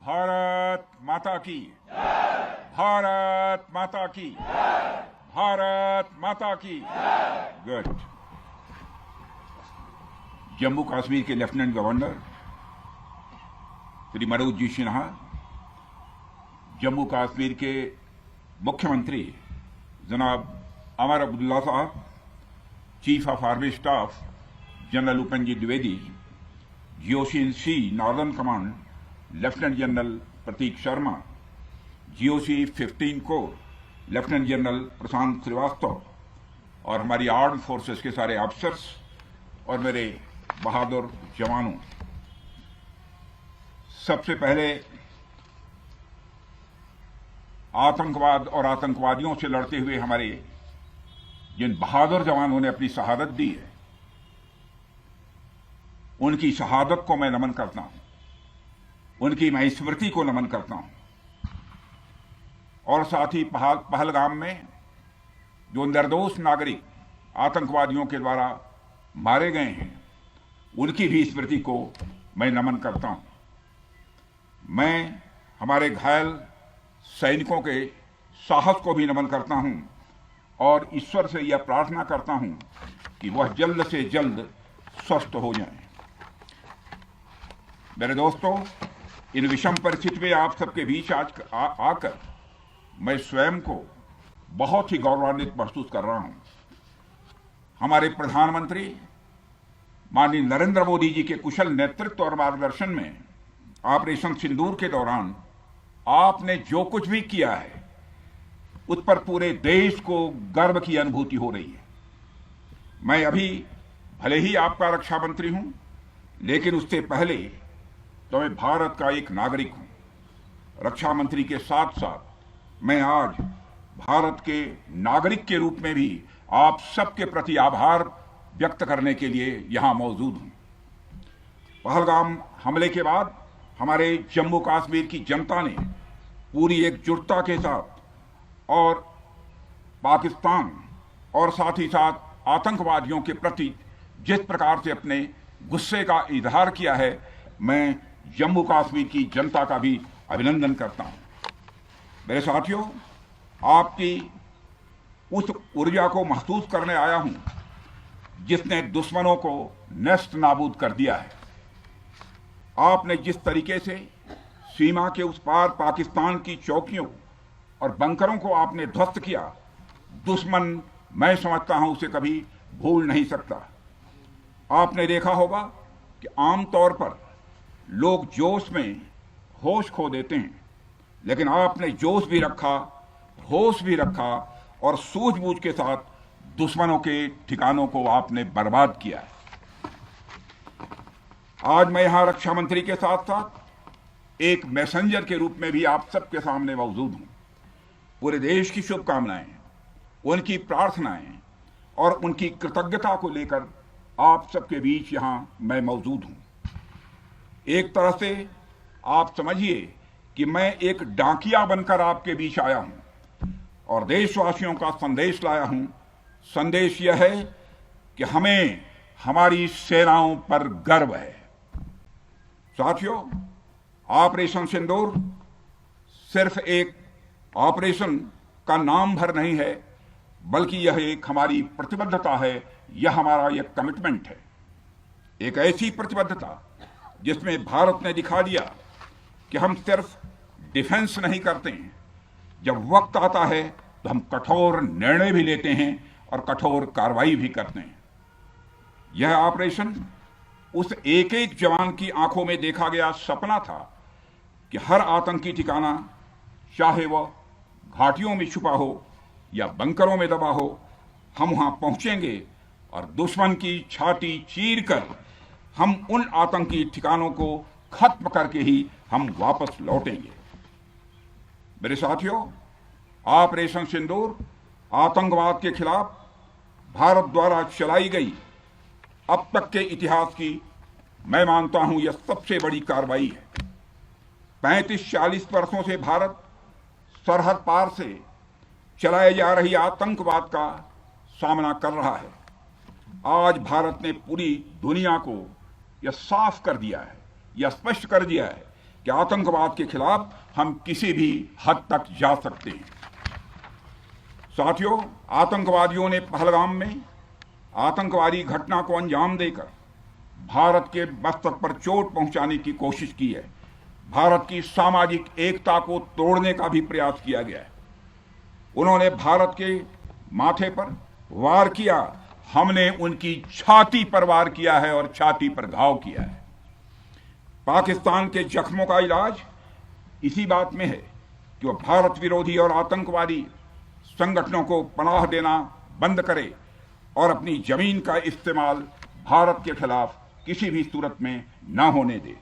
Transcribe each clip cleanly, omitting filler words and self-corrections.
भारत माता की, भारत माता की, भारत माता की। गुड। जम्मू कश्मीर के लेफ्टिनेंट गवर्नर श्री मनोज जी सिन्हा, जम्मू कश्मीर के मुख्यमंत्री जनाब अमर अब्दुल्ला साहब, chief of army staff general Upendra ji Dwivedi, GOC-in-C northern command lieutenant general Prateek Sharma, GOC-15 corps lieutenant general Prashant Srivastava और हमारी आर्म्ड फोर्सेस के सारे ऑफिसर्स और मेरे बहादुर जवानों, सबसे पहले आतंकवाद और आतंकवादियों से लड़ते हुए हमारे जिन बहादुर जवानों ने अपनी शहादत दी है, उनकी शहादत को मैं नमन करता हूं, उनकी मैं स्मृति को नमन करता हूं। और साथ ही पहलगाम में जो निर्दोष नागरिक आतंकवादियों के द्वारा मारे गए हैं, उनकी भी स्मृति को मैं नमन करता हूं। मैं हमारे घायल सैनिकों के साहस को भी नमन करता हूं और ईश्वर से यह प्रार्थना करता हूं कि वह जल्द से जल्द स्वस्थ हो जाएं। मेरे दोस्तों, इन विषम परिस्थिति में आप सबके बीच आज आकर मैं स्वयं को बहुत ही गौरवान्वित महसूस कर रहा हूं। हमारे प्रधानमंत्री माननीय नरेंद्र मोदी जी के कुशल नेतृत्व और मार्गदर्शन में ऑपरेशन सिंदूर के दौरान आपने जो कुछ भी किया है, उस पर पूरे देश को गर्व की अनुभूति हो रही है। मैं अभी भले ही आपका रक्षा मंत्री हूं, लेकिन उससे पहले तो मैं भारत का एक नागरिक हूं। रक्षा मंत्री के साथ साथ मैं आज भारत के नागरिक के रूप में भी आप सबके प्रति आभार व्यक्त करने के लिए यहां मौजूद हूं। पहलगाम हमले के बाद हमारे जम्मू कश्मीर की जनता ने पूरी एकजुटता के साथ और पाकिस्तान और साथ ही साथ आतंकवादियों के प्रति जिस प्रकार से अपने गुस्से का इजहार किया है, मैं जम्मू कश्मीर की जनता का भी अभिनंदन करता हूं। मेरे साथियों, आपकी उस ऊर्जा को महसूस करने आया हूं जिसने दुश्मनों को नष्ट नाबूद कर दिया है। आपने जिस तरीके से सीमा के उस पार पाकिस्तान की चौकियों और बंकरों को आपने ध्वस्त किया, दुश्मन मैं समझता हूं उसे कभी भूल नहीं सकता। आपने देखा होगा कि आमतौर पर लोग जोश में होश खो देते हैं, लेकिन आपने जोश भी रखा, होश भी रखा और सूझबूझ के साथ दुश्मनों के ठिकानों को आपने बर्बाद किया है। आज मैं यहां रक्षा मंत्री के साथ साथ एक मैसेंजर के रूप में भी आप सबके सामने मौजूद हूं। पूरे देश की शुभकामनाएं, उनकी प्रार्थनाएं और उनकी कृतज्ञता को लेकर आप सबके बीच यहां मैं मौजूद हूं। एक तरह से आप समझिए कि मैं एक डाकिया बनकर आपके बीच आया हूं और देशवासियों का संदेश लाया हूं। संदेश यह है कि हमें हमारी सेनाओं पर गर्व है। साथियों, ऑपरेशन सिंदूर सिर्फ एक ऑपरेशन का नाम भर नहीं है, बल्कि यह एक हमारी प्रतिबद्धता है, यह हमारा एक कमिटमेंट है। एक ऐसी प्रतिबद्धता जिसमें भारत ने दिखा दिया कि हम सिर्फ डिफेंस नहीं करते हैं, जब वक्त आता है तो हम कठोर निर्णय भी लेते हैं और कठोर कार्रवाई भी करते हैं। यह ऑपरेशन उस एक एक जवान की आंखों में देखा गया सपना था कि हर आतंकी ठिकाना, चाहे वह घाटियों में छुपा हो या बंकरों में दबा हो, हम वहां पहुंचेंगे और दुश्मन की छाती चीर कर हम उन आतंकी ठिकानों को खत्म करके ही हम वापस लौटेंगे। मेरे साथियों, ऑपरेशन सिंदूर आतंकवाद के खिलाफ भारत द्वारा चलाई गई अब तक के इतिहास की मैं मानता हूं यह सबसे बड़ी कार्रवाई है। 35-40 वर्षों से भारत सरहद पार से चलाए जा रही आतंकवाद का सामना कर रहा है। आज भारत ने पूरी दुनिया को यह साफ कर दिया है, यह स्पष्ट कर दिया है कि आतंकवाद के खिलाफ हम किसी भी हद तक जा सकते हैं। साथियों, आतंकवादियों ने पहलगाम में आतंकवादी घटना को अंजाम देकर भारत के मस्तक पर चोट पहुंचाने की कोशिश की है। भारत की सामाजिक एकता को तोड़ने का भी प्रयास किया गया है। उन्होंने भारत के माथे पर वार किया, हमने उनकी छाती पर वार किया है और छाती पर घाव किया है। पाकिस्तान के जख्मों का इलाज इसी बात में है कि वह भारत विरोधी और आतंकवादी संगठनों को पनाह देना बंद करे और अपनी जमीन का इस्तेमाल भारत के खिलाफ किसी भी सूरत में न होने दे।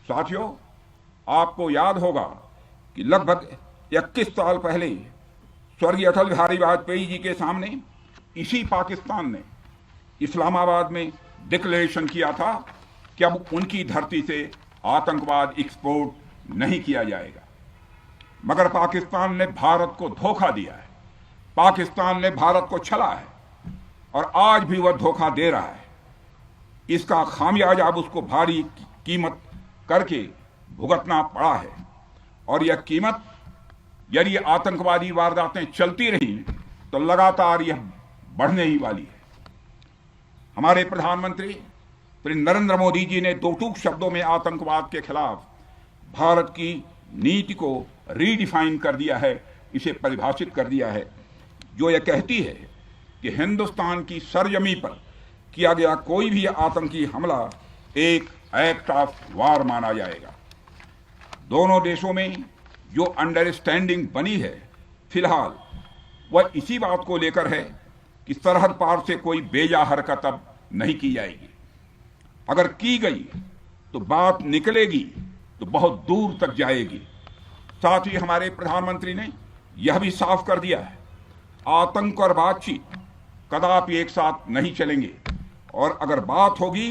साथियों, आपको याद होगा कि लगभग 21 साल पहले स्वर्गीय अटल बिहारी वाजपेयी जी के सामने इसी पाकिस्तान ने इस्लामाबाद में डिक्लेरेशन किया था कि अब उनकी धरती से आतंकवाद एक्सपोर्ट नहीं किया जाएगा। मगर पाकिस्तान ने भारत को धोखा दिया है, पाकिस्तान ने भारत को छला है और आज भी वह धोखा दे रहा है। इसका खामियाजा अब उसको भारी कीमत करके भुगतना पड़ा है और यह कीमत, यदि आतंकवादी वारदातें चलती रही तो लगातार यह बढ़ने ही वाली है। हमारे प्रधानमंत्री श्री नरेंद्र मोदी जी ने दो टूक शब्दों में आतंकवाद के खिलाफ भारत की नीति को रीडिफाइन कर दिया है, इसे परिभाषित कर दिया है, जो यह कहती है कि हिंदुस्तान की सरजमी पर किया गया कोई भी आतंकी हमला एक एक्ट ऑफ वार माना जाएगा। दोनों देशों में जो अंडरस्टैंडिंग बनी है फिलहाल वह इसी बात को लेकर है कि सरहद पार से कोई बेजा हरकत अब नहीं की जाएगी। अगर की गई तो बात निकलेगी तो बहुत दूर तक जाएगी। साथ ही हमारे प्रधानमंत्री ने यह भी साफ कर दिया है, आतंक और बातचीत कदापि एक साथ नहीं चलेंगे और अगर बात होगी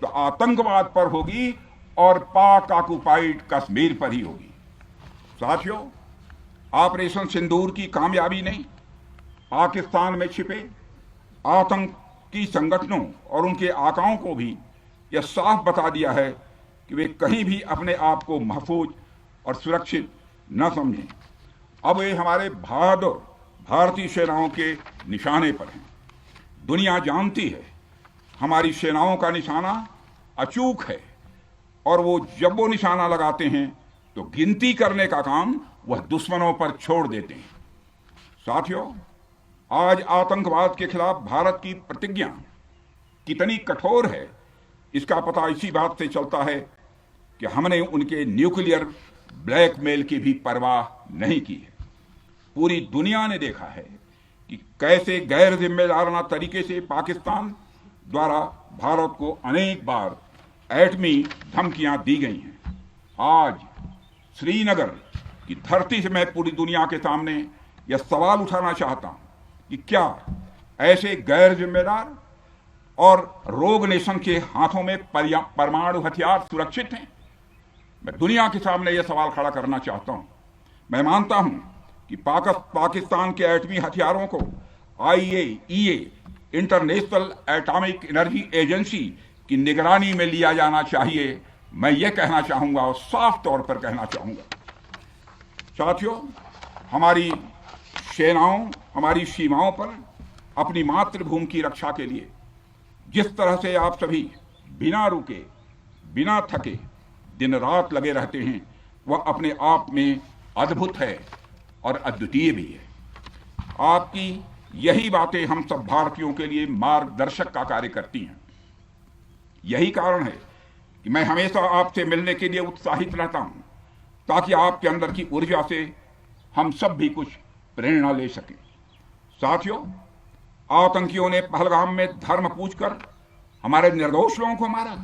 तो आतंकवाद पर होगी और पाक ऑक्युपाइड कश्मीर पर ही होगी। साथियों, ऑपरेशन सिंदूर की कामयाबी ने पाकिस्तान में छिपे आतंकी संगठनों और उनके आकाओं को भी यह साफ बता दिया है कि वे कहीं भी अपने आप को महफूज और सुरक्षित न समझें। अब वे हमारे बहादुर भारतीय सेनाओं के निशाने पर हैं। दुनिया जानती है हमारी सेनाओं का निशाना अचूक है और वो जब वो निशाना लगाते हैं तो गिनती करने का काम वह दुश्मनों पर छोड़ देते हैं। साथियों, आज आतंकवाद के खिलाफ भारत की प्रतिज्ञा कितनी कठोर है इसका पता इसी बात से चलता है कि हमने उनके न्यूक्लियर ब्लैकमेल की भी परवाह नहीं की है। पूरी दुनिया ने देखा है कि कैसे गैर जिम्मेदाराना तरीके से पाकिस्तान द्वारा भारत को अनेक बार एटमी धमकियां दी गई हैं। आज श्रीनगर की धरती से मैं पूरी दुनिया के सामने यह सवाल उठाना चाहता हूं कि क्या ऐसे गैर जिम्मेदार और रोग नेशन के हाथों में परमाणु हथियार सुरक्षित हैं? मैं दुनिया के सामने यह सवाल खड़ा करना चाहता हूं। मैं मानता हूं कि पाकिस्तान के एटमी हथियारों को IAEA international atomic energy agency की निगरानी में लिया जाना चाहिए। मैं ये कहना चाहूंगा और साफ तौर पर कहना चाहूंगा। साथियों, हमारी सेनाओं हमारी सीमाओं पर अपनी मातृभूमि की रक्षा के लिए जिस तरह से आप सभी बिना रुके बिना थके दिन रात लगे रहते हैं वह अपने आप में अद्भुत है और अद्वितीय भी है। आपकी यही बातें हम सब भारतीयों के लिए मार्गदर्शक का कार्य करती हैं। यही कारण है कि मैं हमेशा आपसे मिलने के लिए उत्साहित रहता हूं ताकि आपके अंदर की ऊर्जा से हम सब भी कुछ प्रेरणा ले सकें। साथियों, आतंकियों ने पहलगाम में धर्म पूछकर हमारे निर्दोष लोगों को मारा।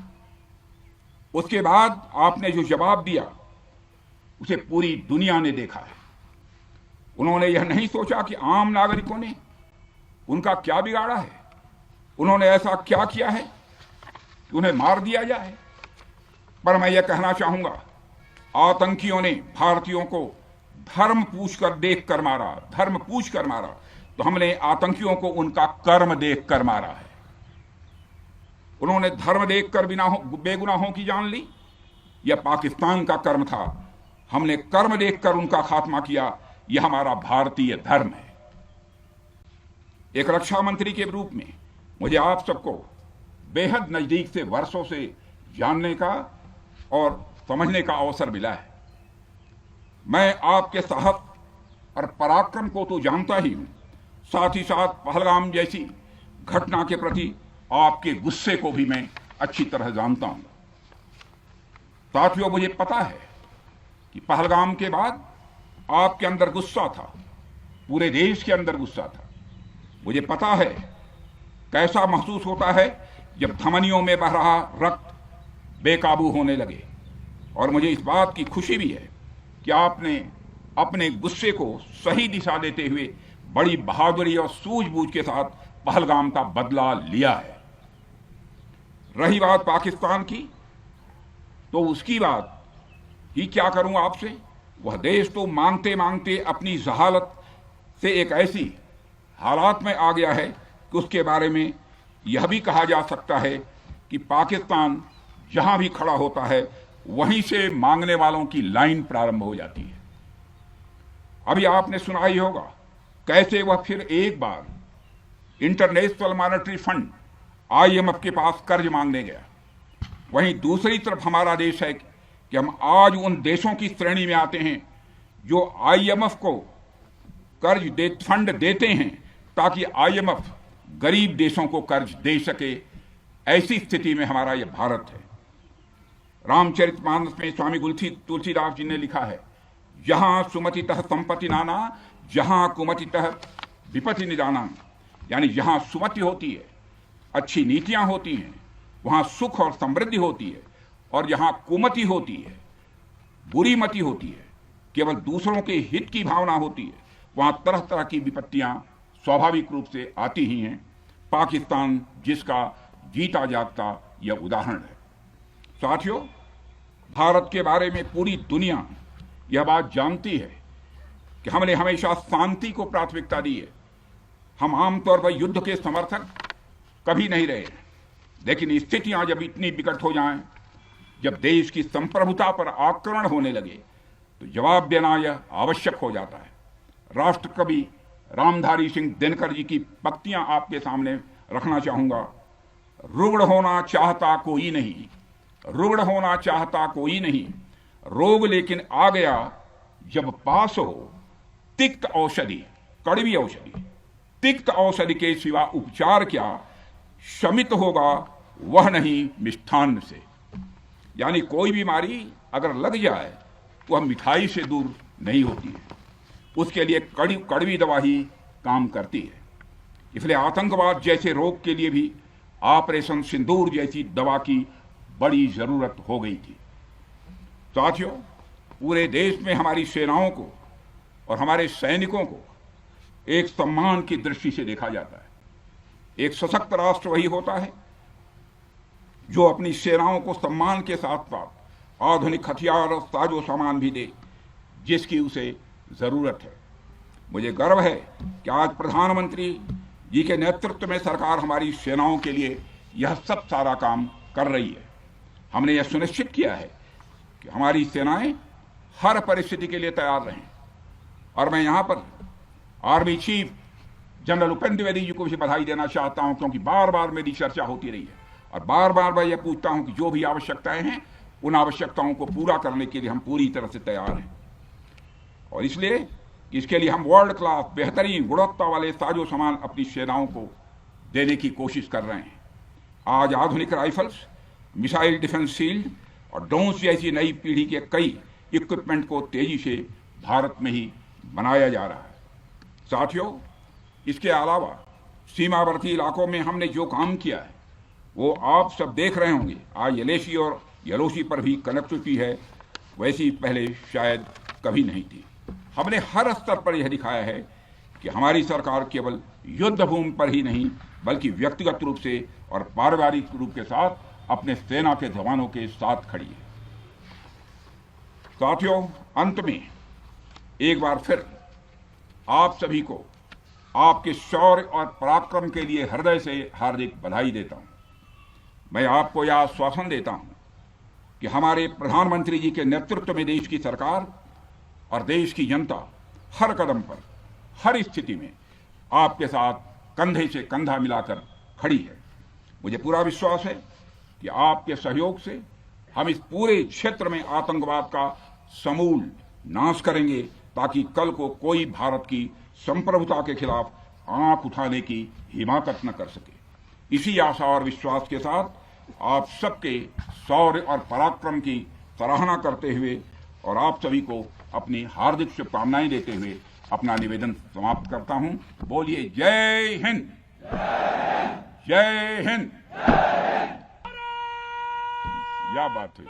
उसके बाद आपने जो जवाब दिया उसे पूरी दुनिया ने देखा है। उन्होंने यह नहीं सोचा कि आम नागरिकों ने उनका क्या बिगाड़ा है, उन्होंने ऐसा क्या किया है कि उन्हें मार दिया जाए। पर मैं यह कहना चाहूंगा, आतंकियों ने भारतीयों को धर्म पूछकर देखकर मारा, धर्म पूछकर मारा, तो हमने आतंकियों को उनका कर्म देखकर मारा है। उन्होंने धर्म देखकर बेगुनाहों की जान ली, यह पाकिस्तान का कर्म था। हमने कर्म देखकर उनका खात्मा किया। यह हमारा भारतीय धर्म है। एक रक्षा मंत्री के रूप में मुझे आप सबको बेहद नजदीक से वर्षों से जानने का और समझने का अवसर मिला है। मैं आपके साहस और पराक्रम को तो जानता ही हूं, साथ ही साथ पहलगाम जैसी घटना के प्रति आपके गुस्से को भी मैं अच्छी तरह जानता हूं। साथियों, मुझे पता है कि पहलगाम के बाद आपके अंदर गुस्सा था, पूरे देश के अंदर गुस्सा था। मुझे पता है कैसा महसूस होता है जब धमनियों में बह रहा रक्त बेकाबू होने लगे। और मुझे इस बात की खुशी भी है कि आपने अपने गुस्से को सही दिशा देते हुए बड़ी बहादुरी और सूझबूझ के साथ पहलगाम का बदला लिया है। रही बात पाकिस्तान की, तो उसकी बात ही क्या करूं आपसे। वह देश तो मांगते मांगते अपनी जहालत से एक ऐसी हालात में आ गया है कि उसके बारे में यह भी कहा जा सकता है कि पाकिस्तान जहां भी खड़ा होता है वहीं से मांगने वालों की लाइन प्रारंभ हो जाती है। अभी आपने सुना ही होगा कैसे वह फिर एक बार इंटरनेशनल मॉनेटरी फंड IMF के पास कर्ज मांगने गया। वहीं दूसरी तरफ हमारा देश है कि हम आज उन देशों की श्रेणी में आते हैं जो IMF को फंड देते हैं ताकि IMF गरीब देशों को कर्ज दे सके। ऐसी स्थिति में हमारा यह भारत है। रामचरितमानस में स्वामी तुलसीदास जी ने लिखा है, जहां सुमतितः संपत्ति नाना, जहां कुमतितः विपत्ति निदाना। यानी जहां सुमति होती है, अच्छी नीतियां होती हैं, वहां सुख और समृद्धि होती है, और जहां कुमति होती है, बुरी मति होती है, केवल दूसरों के हित की भावना होती है, वहां तरह तरह की विपत्तियां स्वाभाविक रूप से आती ही हैं। पाकिस्तान जिसका जीता जागता यह उदाहरण है। साथियों, भारत के बारे में पूरी दुनिया यह बात जानती है कि हमने हमेशा शांति को प्राथमिकता दी है। हम आमतौर पर युद्ध के समर्थक कभी नहीं रहे, लेकिन स्थितियां जब इतनी विकट हो जाएं, जब देश की संप्रभुता पर आक्रमण होने लगे, तो जवाब देना यह आवश्यक हो जाता है। राष्ट्रकवि रामधारी सिंह दिनकर जी की पंक्तियां आपके सामने रखना चाहूंगा। रुग्ण होना चाहता कोई नहीं, रुग्ण होना चाहता कोई नहीं, रोग लेकिन आ गया जब पास हो तिक्त औषधि, कड़वी औषधि। तिक्त औषधि के सिवा उपचार क्या, शमित होगा वह नहीं मिष्ठान्न से। यानी कोई बीमारी अगर लग जाए तो वह मिठाई से दूर नहीं होती है, उसके लिए कड़वी दवा ही काम करती है। इसलिए आतंकवाद जैसे रोग के लिए भी ऑपरेशन सिंदूर जैसी दवा की बड़ी जरूरत हो गई थी। साथियों, पूरे देश में हमारी सेनाओं को और हमारे सैनिकों को एक सम्मान की दृष्टि से देखा जाता है। एक सशक्त राष्ट्र वही होता है जो अपनी सेनाओं को सम्मान के साथ साथ आधुनिक हथियार और साजो सामान भी दे जिसकी उसे जरूरत है। मुझे गर्व है कि आज प्रधानमंत्री जी के नेतृत्व में सरकार हमारी सेनाओं के लिए यह सब सारा काम कर रही है। हमने यह सुनिश्चित किया है कि हमारी सेनाएं हर परिस्थिति के लिए तैयार रहें। और मैं यहां पर army chief general Upendra Dwivedi ji को भी बधाई देना चाहता हूं, क्योंकि बार बार मेरी चर्चा होती रही है और बार बार मैं यह पूछता हूं कि जो भी आवश्यकताएं हैं उन आवश्यकताओं को पूरा करने के लिए हम पूरी तरह से तैयार हैं। और इसलिए इसके लिए हम वर्ल्ड क्लास बेहतरीन गुणवत्ता वाले साजो सामान अपनी सेनाओं को देने की कोशिश कर रहे हैं। आज आधुनिक राइफल्स, मिसाइल डिफेंस शील्ड और ड्रोन्स जैसी नई पीढ़ी के कई इक्विपमेंट को तेजी से भारत में ही बनाया जा रहा है। साथियों, इसके अलावा सीमावर्ती इलाकों में हमने जो काम किया है वो आप सब देख रहे होंगे। आज एलएसी और एलओसी पर भी कनेक्टिविटी है, वैसी पहले शायद कभी नहीं थी। हमने हर स्तर पर यह दिखाया है कि हमारी सरकार केवल युद्ध भूमि पर ही नहीं बल्कि व्यक्तिगत रूप से और पारिवारिक रूप के साथ अपने सेना के जवानों के साथ खड़ी है। साथियों, अंत में एक बार फिर आप सभी को आपके शौर्य और पराक्रम के लिए हृदय से हार्दिक बधाई देता हूं। मैं आपको यह आश्वासन देता हूं कि हमारे प्रधानमंत्री जी के नेतृत्व में देश की सरकार और देश की जनता हर कदम पर, हर स्थिति में आपके साथ कंधे से कंधा मिलाकर खड़ी है। मुझे पूरा विश्वास है कि आपके सहयोग से हम इस पूरे क्षेत्र में आतंकवाद का समूल नाश करेंगे, ताकि कल को कोई भारत की संप्रभुता के खिलाफ आंख उठाने की हिमाकत न कर सके। इसी आशा और विश्वास के साथ आप सबके शौर्य और पराक्रम की सराहना करते हुए और आप सभी को अपनी हार्दिक शुभकामनाएं देते हुए अपना निवेदन समाप्त करता हूं। बोलिए जय हिंद, जय हिंद। क्या बात हुई।